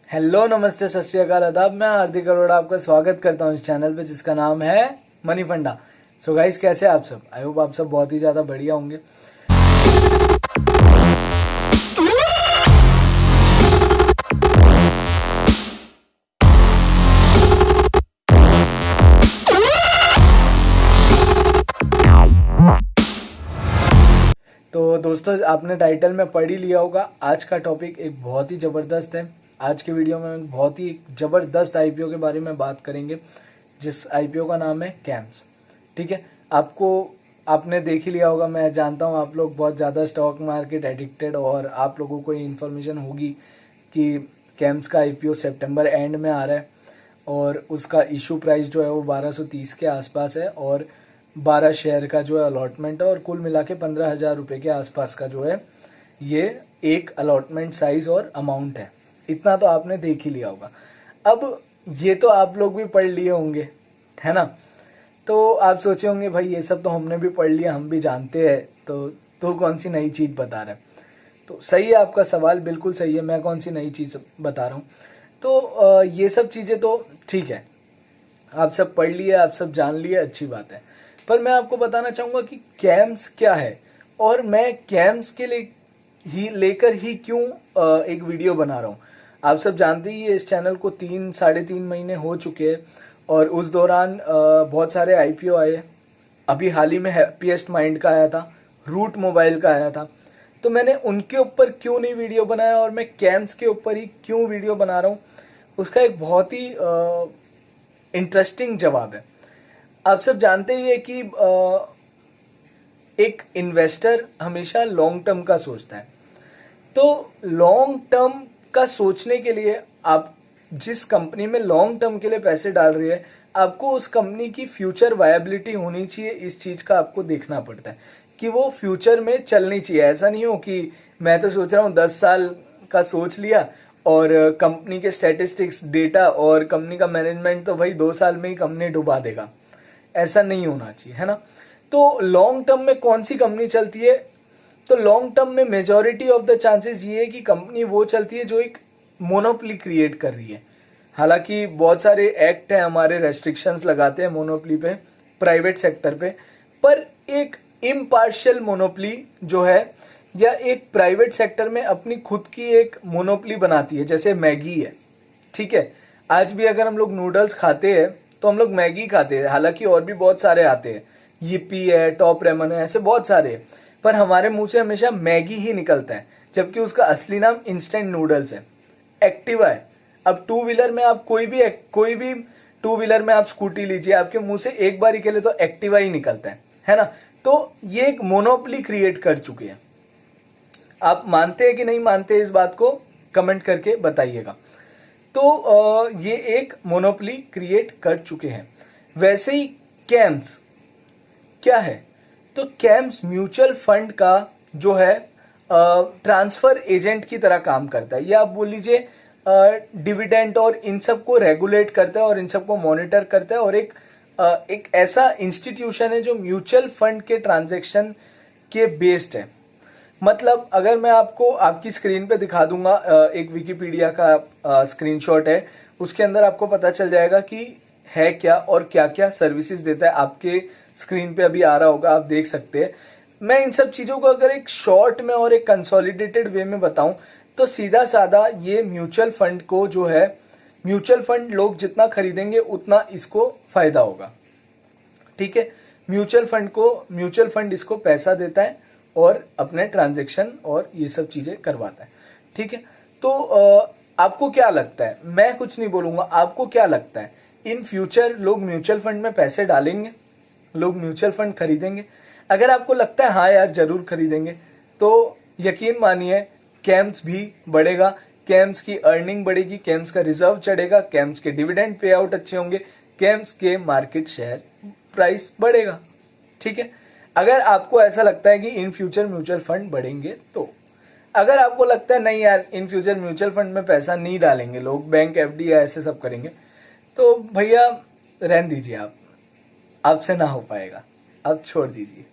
Hello, नमस्ते, सत श्री अकाल, आदाब। मैं हार्दिक अरोड़ा आपका स्वागत करता हूँ इस चैनल पे जिसका नाम है मनी फंडा। सो गाइस, कैसे हैं आप सब? आई होप आप सब बहुत ही ज़्यादा बढ़िया होंगे। तो दोस्तों, आपने टाइटल में पढ़ ही लिया होगा, आज का टॉपिक एक बहुत ही ज़बरदस्त है। आज के वीडियो में बहुत ही ज़बरदस्त आईपीओ के बारे में बात करेंगे, जिस आईपीओ का नाम है कैम्स। ठीक है, आपने देख ही लिया होगा। मैं जानता हूँ आप लोग बहुत ज़्यादा स्टॉक मार्केट एडिक्टेड, और आप लोगों को इन्फॉर्मेशन होगी कि कैम्स का आईपीओ सितंबर एंड में आ रहा है और उसका इशू प्राइस जो है वो 1230 के आसपास है, और 12 शेयर का जो है अलॉटमेंट है, और कुल मिला के 15,000 रुपये के आसपास का जो है ये एक अलॉटमेंट साइज और अमाउंट है। इतना तो आपने देख ही लिया होगा। अब ये तो आप लोग भी पढ़ लिए होंगे, है ना? तो आप सोचे होंगे भाई ये सब तो हमने भी पढ़ लिया, हम भी जानते हैं, तो कौन सी नई चीज़ बता रहा है? तो सही है, आपका सवाल बिल्कुल सही है। मैं कौन सी नई चीज़ बता रहा हूँ? तो ये सब चीज़ें तो ठीक है, आप सब पढ़ लिए, आप सब जान लिए, अच्छी बात है। पर मैं आपको बताना चाहूँगा कि कैम्स क्या है, और मैं कैम्स के लिए लेकर ही क्यों एक वीडियो बना रहा हूँ। आप सब जानते ही है, इस चैनल को 3-3.5 महीने हो चुके हैं, और उस दौरान बहुत सारे आईपीओ आए। अभी हाल ही में हैप्पीएस्ट माइंड का आया था, रूट मोबाइल का आया था। तो मैंने उनके ऊपर क्यों नहीं वीडियो बनाया, और मैं कैम्स के ऊपर ही क्यों वीडियो बना रहा हूँ, उसका एक बहुत ही इंटरेस्टिंग जवाब है। आप सब जानते ही है कि एक इन्वेस्टर हमेशा लॉन्ग टर्म का सोचता है। तो लॉन्ग टर्म का सोचने के लिए आप जिस कंपनी में लॉन्ग टर्म के लिए पैसे डाल रही है, आपको उस कंपनी की फ्यूचर वायबिलिटी होनी चाहिए। इस चीज का आपको देखना पड़ता है कि वो फ्यूचर में चलनी चाहिए। ऐसा नहीं हो कि मैं तो सोच रहा हूँ 10 साल का सोच लिया, और कंपनी के स्टैटिस्टिक्स, डेटा और कंपनी का मैनेजमेंट तो भाई 2 साल में ही कंपनी डुबा देगा। ऐसा नहीं होना चाहिए, है ना? तो लॉन्ग टर्म में कौन सी कंपनी चलती है? तो लॉन्ग टर्म में मेजॉरिटी ऑफ द चांसेस ये है कि कंपनी वो चलती है जो एक मोनोपोली क्रिएट कर रही है। हालांकि बहुत सारे एक्ट हैं हमारे, रेस्ट्रिक्शंस लगाते हैं मोनोपोली पे, प्राइवेट सेक्टर पे, पर एक इम्पार्शियल मोनोपोली जो है, या एक प्राइवेट सेक्टर में अपनी खुद की एक मोनोपोली बनाती है। जैसे मैगी है, ठीक है, आज भी अगर हम लोग नूडल्स खाते हैं तो हम लोग मैगी खाते हैं। हालांकि और भी बहुत सारे आते हैं, yippee है, टॉप रेमन है, ऐसे बहुत सारे हैं, पर हमारे मुंह से हमेशा मैगी ही निकलता है, जबकि उसका असली नाम इंस्टेंट नूडल्स है, एक्टिवा है। अब टू व्हीलर में आप कोई भी टू व्हीलर में आप स्कूटी लीजिए, आपके मुंह से एक बार के लिए तो एक्टिवा ही निकलता है ना? तो ये एक मोनोपोली क्रिएट कर चुके हैं। आप मानते हैं कि नहीं मानते, इस बात को कमेंट करके बताइएगा। तो ये एक मोनोपोली क्रिएट कर चुके हैं। वैसे ही कैम्स क्या है? तो कैम्स म्यूचुअल फंड का जो है ट्रांसफर एजेंट की तरह काम करता है, या आप बोल लीजिए डिविडेंड, और इन सब को रेगुलेट करता है और इन सब को मॉनिटर करता है, और एक ऐसा इंस्टीट्यूशन है जो म्यूचुअल फंड के ट्रांजैक्शन के बेस्ड है। मतलब अगर मैं आपको आपकी स्क्रीन पे दिखा दूंगा, एक विकिपीडिया का स्क्रीनशॉट है, उसके अंदर आपको पता चल जाएगा कि है क्या और क्या क्या सर्विसेज देता है। आपके स्क्रीन पे अभी आ रहा होगा, आप देख सकते हैं। मैं इन सब चीजों को अगर एक शॉर्ट में और एक कंसोलिडेटेड वे में बताऊं, तो सीधा साधा ये म्यूचुअल फंड को जो है, म्यूचुअल फंड लोग जितना खरीदेंगे उतना इसको फायदा होगा। ठीक है, म्यूचुअल फंड इसको पैसा देता है और अपने ट्रांजैक्शन और ये सब चीजें करवाता है। ठीक है, तो आपको क्या लगता है? मैं कुछ नहीं बोलूंगा, आपको क्या लगता है इन फ्यूचर लोग म्यूचुअल फंड में पैसे डालेंगे, लोग म्यूचुअल फंड खरीदेंगे? अगर आपको लगता है हाँ यार जरूर खरीदेंगे, तो यकीन मानिए कैम्स भी बढ़ेगा, कैम्स की अर्निंग बढ़ेगी, कैम्स का रिजर्व चढ़ेगा, कैम्स के डिविडेंड पे आउट अच्छे होंगे, कैम्स के मार्केट शेयर प्राइस बढ़ेगा। ठीक है, अगर आपको ऐसा लगता है कि इन फ्यूचर म्यूचुअल फंड बढ़ेंगे तो। अगर आपको लगता है नहीं यार इन फ्यूचर म्यूचुअल फंड में पैसा नहीं डालेंगे लोग, बैंक एफडी या ऐसे सब करेंगे, तो भैया रहने दीजिए, आपसे ना हो पाएगा, आप छोड़ दीजिए।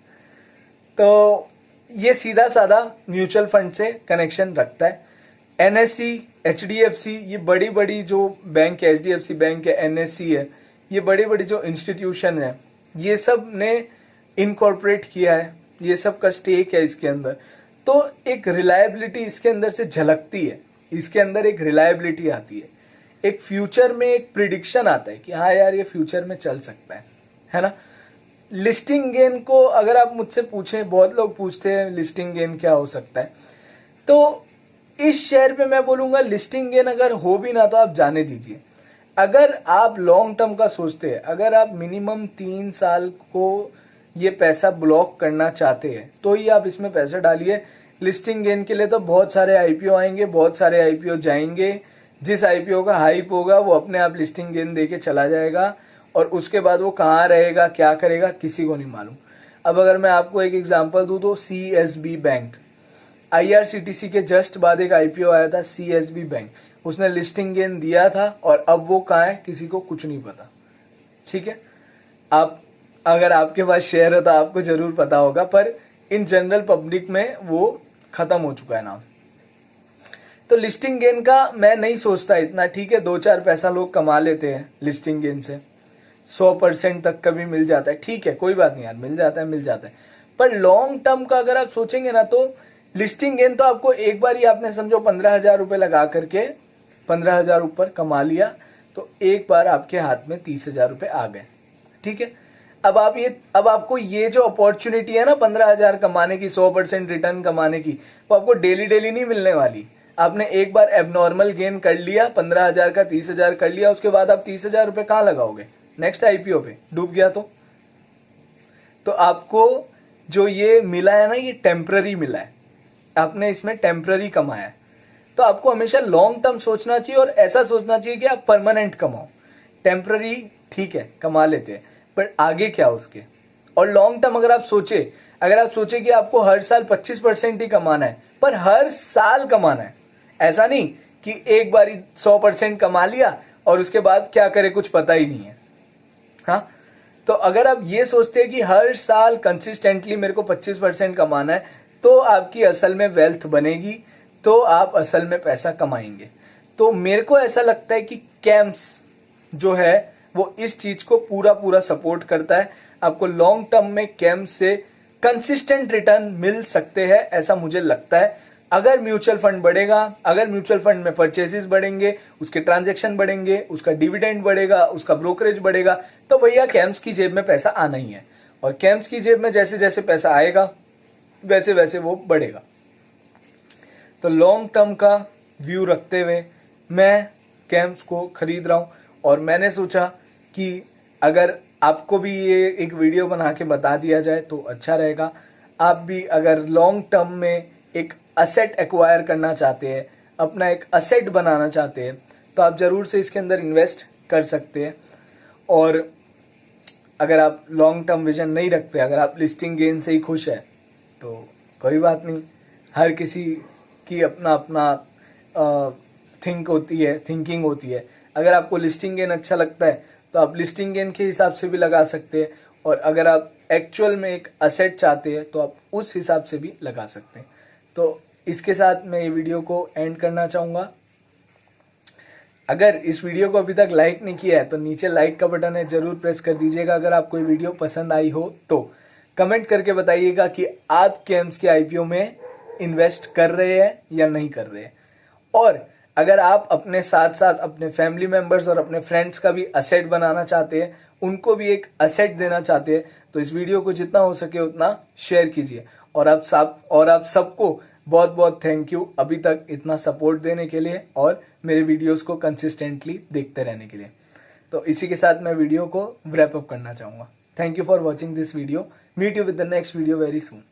तो ये सीधा साधा म्यूचुअल फंड से कनेक्शन रखता है। एनएससी HDFC, ये बड़ी बड़ी जो बैंक है, HDFC बैंक है, NSE है, ये बड़ी बड़ी जो इंस्टीट्यूशन है, ये सब ने इनकॉर्पोरेट किया है, ये सब का स्टेक है इसके अंदर। तो एक रिलायबिलिटी इसके अंदर से झलकती है, इसके अंदर एक रिलायबिलिटी आती है, एक फ्यूचर में एक प्रिडिक्शन आता है कि हाँ यार ये फ्यूचर में चल सकता है ना। लिस्टिंग गेन को अगर आप मुझसे पूछें, बहुत लोग पूछते हैं लिस्टिंग गेन क्या हो सकता है, तो इस शेयर पे मैं बोलूंगा लिस्टिंग गेन अगर हो भी ना तो आप जाने दीजिए। अगर आप लॉन्ग टर्म का सोचते हैं, अगर आप मिनिमम 3 साल को ये पैसा ब्लॉक करना चाहते हैं तो ही आप इसमें पैसा डालिए। लिस्टिंग गेन के लिए तो बहुत सारे आईपीओ आएंगे, बहुत सारे आईपीओ जाएंगे, जिस आईपीओ का हाइप होगा वो अपने आप लिस्टिंग गेन देके चला जाएगा और उसके बाद वो कहाँ रहेगा, क्या करेगा, किसी को नहीं मालूम। अब अगर मैं आपको एक एग्जांपल दूं तो CSB बैंक, IRCTC के जस्ट बाद एक आईपीओ आया था CSB बैंक, उसने लिस्टिंग गेन दिया था और अब वो कहाँ है किसी को कुछ नहीं पता। ठीक है, आप अगर आपके पास शेयर हो तो आपको जरूर पता होगा, पर इन जनरल पब्लिक में वो खत्म हो चुका है नाम। तो लिस्टिंग गेन का मैं नहीं सोचता इतना। ठीक है, 2-4 पैसा लोग कमा लेते हैं लिस्टिंग गेन से, 100% तक का भी मिल जाता है, ठीक है, कोई बात नहीं यार, मिल जाता है। पर लॉन्ग टर्म का अगर आप सोचेंगे ना तो लिस्टिंग गेन तो आपको एक बार ही, आपने समझो 15,000 रुपए लगा करके 15,000 ऊपर कमा लिया तो एक बार आपके हाथ में 30,000 रुपए आ गए। ठीक है, अब आपको ये जो अपॉर्चुनिटी है ना 15,000 कमाने की, 100% रिटर्न कमाने की, वो आपको डेली डेली नहीं मिलने वाली। आपने एक बार एबनॉर्मल गेन कर लिया, 15,000 का 30,000 कर लिया, उसके बाद आप 30,000 रुपए कहाँ लगाओगे? नेक्स्ट आईपीओ पे। डूब गया तो आपको जो ये मिला है ना, ये टेम्पररी मिला है, आपने इसमें टेम्पररी कमाया है। तो आपको हमेशा लॉन्ग टर्म सोचना चाहिए और ऐसा सोचना चाहिए कि आप परमानेंट कमाओ। टेम्पररी ठीक है कमा लेते हैं, पर आगे क्या उसके। और लॉन्ग टर्म अगर आप सोचे कि आपको हर साल 25% ही कमाना है, पर हर साल कमाना है, ऐसा नहीं कि एक बार 100% कमा लिया और उसके बाद क्या करे कुछ पता ही नहीं है। हाँ, तो अगर आप ये सोचते हैं कि हर साल कंसिस्टेंटली मेरे को 25% कमाना है, तो आपकी असल में वेल्थ बनेगी, तो आप असल में पैसा कमाएंगे। तो मेरे को ऐसा लगता है कि कैम्स जो है वो इस चीज को पूरा सपोर्ट करता है। आपको लॉन्ग टर्म में कैम्स से कंसिस्टेंट रिटर्न मिल सकते हैं, ऐसा मुझे लगता है। अगर म्यूचुअल फंड बढ़ेगा, अगर म्यूचुअल फंड में परचेसेस बढ़ेंगे, उसके ट्रांजैक्शन बढ़ेंगे, उसका डिविडेंड बढ़ेगा, उसका ब्रोकरेज बढ़ेगा, तो भैया कैम्स की जेब में पैसा आना ही है। और कैम्स की जेब में जैसे जैसे पैसा आएगा वैसे वैसे वो बढ़ेगा। तो लॉन्ग टर्म का व्यू रखते हुए मैं कैम्स को खरीद रहा हूं। और मैंने सोचा कि अगर आपको भी ये एक वीडियो बना के बता दिया जाए तो अच्छा रहेगा। आप भी अगर लॉन्ग टर्म में एक असेट एक्वायर करना चाहते हैं, अपना एक असेट बनाना चाहते हैं, तो आप जरूर से इसके अंदर इन्वेस्ट कर सकते हैं। और अगर आप लॉन्ग टर्म विजन नहीं रखते, अगर आप लिस्टिंग गेन से ही खुश है तो कोई बात नहीं। हर किसी की अपना अपना थिंकिंग होती है। अगर आपको लिस्टिंग गेन अच्छा लगता है तो आप लिस्टिंग गेन के हिसाब से भी लगा सकते हैं, और अगर आप एक्चुअल में एक असेट चाहते हैं तो आप उस हिसाब से भी लगा सकते हैं। तो इसके साथ मैं ये वीडियो को एंड करना चाहूँगा। अगर इस वीडियो को अभी तक लाइक नहीं किया है तो नीचे लाइक का बटन है, जरूर प्रेस कर दीजिएगा। अगर आपको ये वीडियो पसंद आई हो तो कमेंट करके बताइएगा कि आप कैम्स के आईपीओ में इन्वेस्ट कर रहे हैं या नहीं कर रहे हैं। और अगर आप अपने साथ साथ अपने फैमिली मेंबर्स और अपने फ्रेंड्स का भी असेट बनाना चाहते हैं, उनको भी एक असेट देना चाहते हैं, तो इस वीडियो को जितना हो सके उतना शेयर कीजिए। और आप सबको बहुत बहुत थैंक यू अभी तक इतना सपोर्ट देने के लिए और मेरे वीडियोस को कंसिस्टेंटली देखते रहने के लिए। तो इसी के साथ मैं वीडियो को रैप अप करना चाहूँगा। Thank you for watching this video. Meet you with the next video very soon.